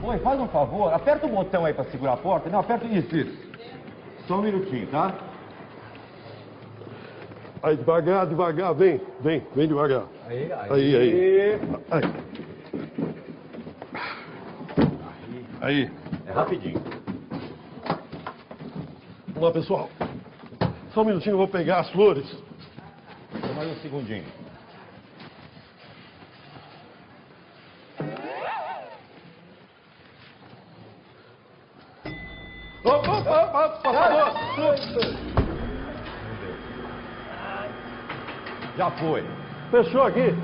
Oi, faz um favor, aperta o botão aí pra segurar a porta. Não, aperta isso. Só um minutinho, tá? Aí, devagar, vem devagar. Aí. Aí. É rapidinho. Vamos lá, pessoal. Só um minutinho, eu vou pegar as flores. Só mais um segundinho. Opa, por favor. Já foi. Fechou aqui.